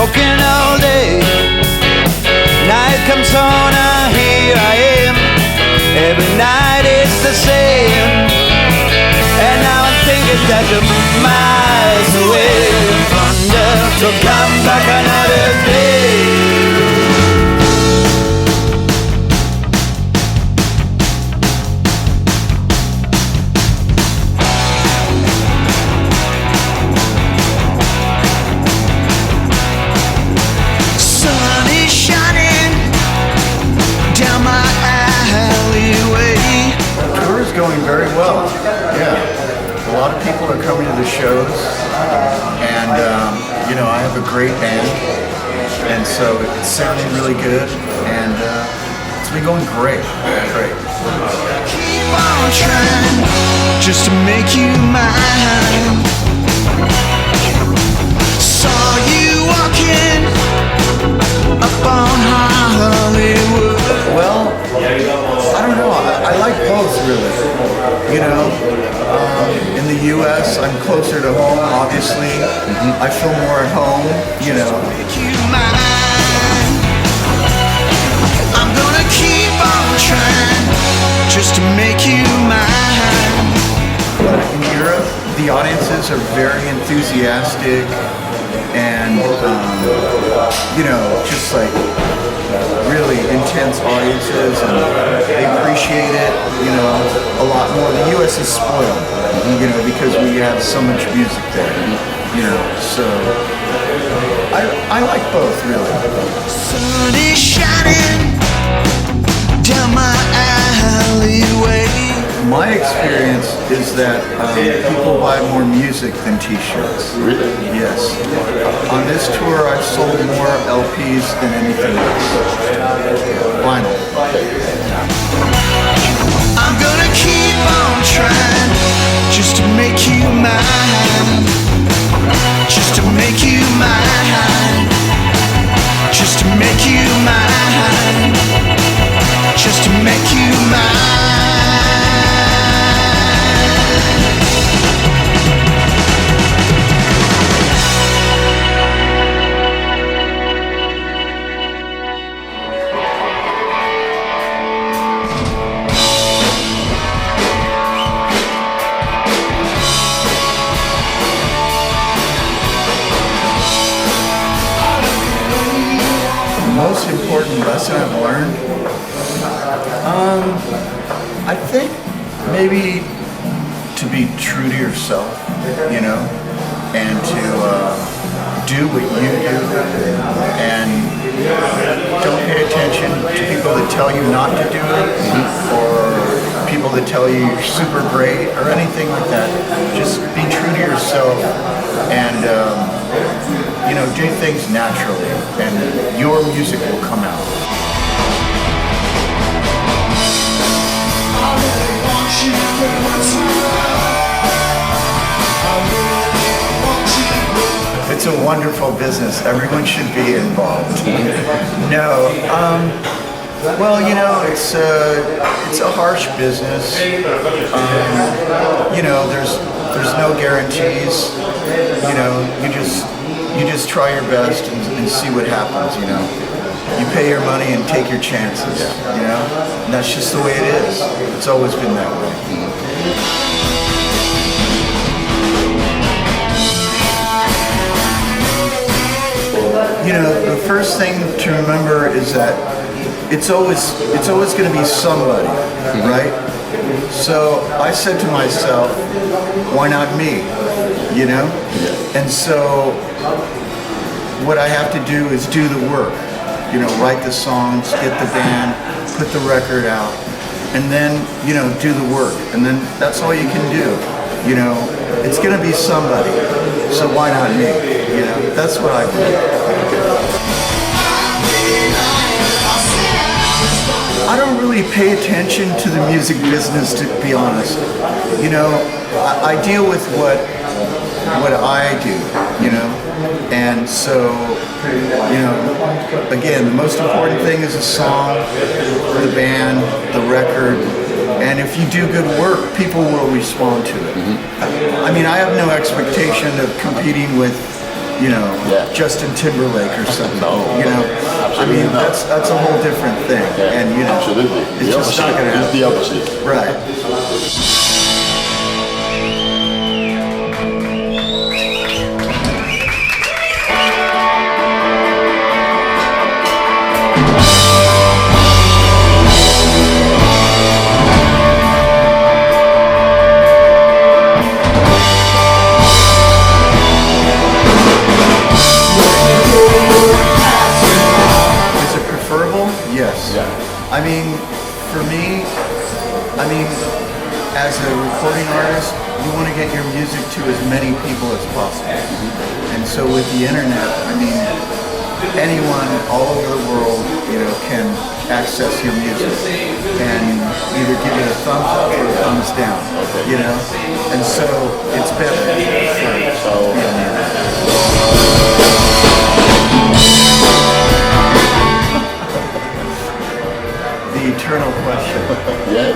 smoking all day. Night comes on, here I am. Every night it's the same. And now I'm thinking that you're miles away. Wonder, so come back another day. Going very well. Yeah, a lot of people are coming to the shows, and you know, I have a great band, and so it's sounding really good, and it's been going great. Great. Keep on trying just to make you mine. Saw you walking up on Hollywood. Well, I don't know. I like both, really. You know, in the U.S., I'm closer to home, obviously. I feel more at home, you know. I'm gonna keep on trying just to make you mine. But in Europe, the audiences are very enthusiastic and, you know, just like really intense audiences, and they appreciate it, you know, a lot more. The U.S. is spoiled, you know, because we have so much music there, you know, so I like both, really. Sun is shining down my alleyway. My experience is that people buy more music than t-shirts. Really? Yes. On this tour, I've sold more LPs than anything else. Vinyl. I'm gonna keep on trying just to make you mine. Just to make you mine. Just to make you mine. Just to make you mine. Most important lesson I've learned? I think maybe to be true to yourself, you know, and to do what you do, and don't pay attention to people that tell you not to do it, or people that tell you you're super great, or anything like that. Just be true to yourself, and you know, do things naturally, and your music will come out. It's a wonderful business. Everyone should be involved. No, well, you know, it's a harsh business. You know, there's no guarantees. You know, you just try your best and see what happens. You know, you pay your money and take your chances. You know, and that's just the way it is. It's always been that way. You know, the first thing to remember is that it's always going to be somebody, right? So I said to myself, why not me? You know? And so what I have to do is do the work. You know, write the songs, get the band, put the record out, and then, you know, do the work. And then that's all you can do. You know, it's going to be somebody. So why not me? You know, that's what I do. I don't really pay attention to the music business, to be honest. You know, I deal with what I do, you know, and so, you know, again, the most important thing is the song, the band, the record, and if you do good work, people will respond to it. I mean, I have no expectation of competing with Justin Timberlake or something. No, I mean, that's a whole different thing. Yeah, and absolutely. it's just not going to happen. It's the opposite. Right. Yes. Yeah. I mean, for me, as a recording artist, you want to get your music to as many people as possible. And so with the internet, I mean, anyone all over the world, can access your music and either give it a thumbs up or a thumbs down. Okay. And so it's better for the internet. The eternal question. Yeah.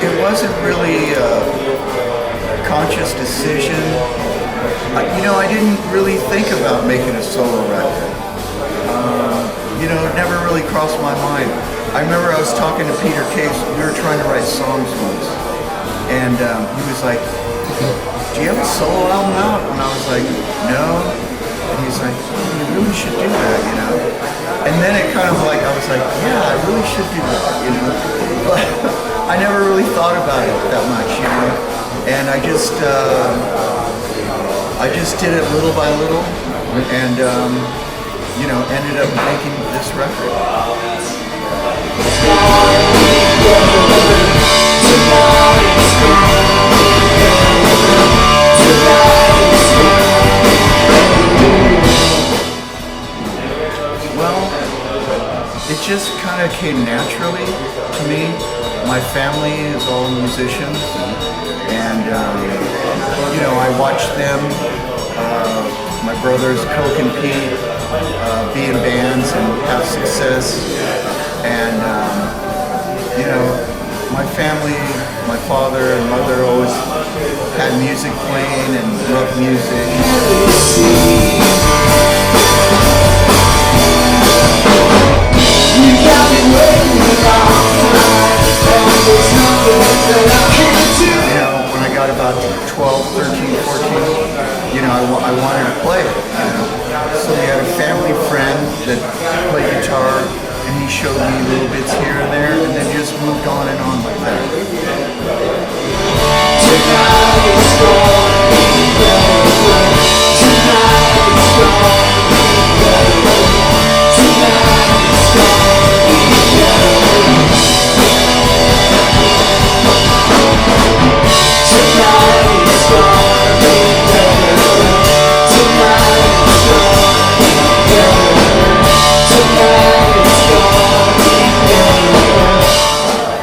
It wasn't really a conscious decision. I didn't really think about making a solo record. It never really crossed my mind. I remember I was talking to Peter Case. We were trying to write songs once, and he was like, "Do you have a solo album out?" And I was like, "No." And he's like, "You really should do that, And then it kind of like, I was like, yeah, I really should do that, But I never really thought about it that much, And I just did it little by little, and ended up making this record. Well, it just kind of came naturally to me. My family is all musicians, and I watched them. My brothers co-compete, be in bands and have success, and my family, my father and mother always had music playing and loved music. When I got about 12, 13, 14, I wanted to play it, So we had a family friend that played guitar, and he showed me little bits here and there, and then just moved on and on like that.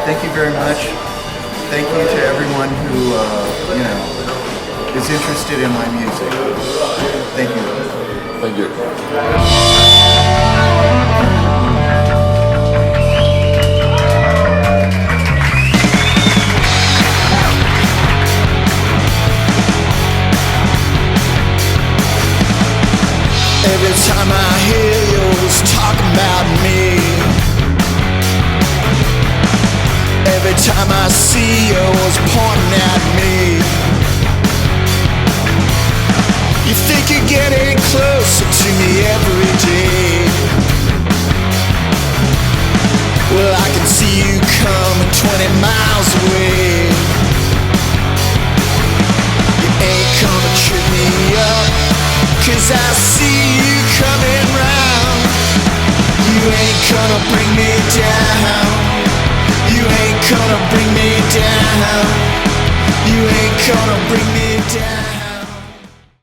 Thank you very much. Thank you to everyone who, is interested in my music. Thank you. Thank you. Every time I hear you talking about me, every time I see you pointing at me, you think you're getting closer to me every day. Well, I can see you coming 20 miles away. You ain't gonna trip me up, 'cause I see you coming round. You ain't gonna bring me down. You ain't gonna bring me down. You ain't gonna bring me